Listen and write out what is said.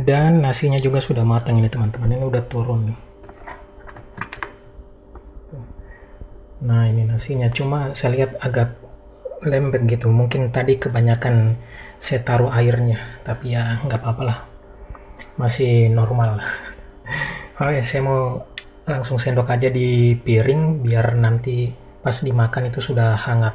Dan nasinya juga sudah matang ini teman-teman, ini udah turun nih. Nah ini nasinya, cuma saya lihat agak lembek gitu, mungkin tadi kebanyakan saya taruh airnya, tapi ya nggak apa-apa lah, masih normal. Oke, saya mau langsung sendok aja di piring biar nanti pas dimakan itu sudah hangat.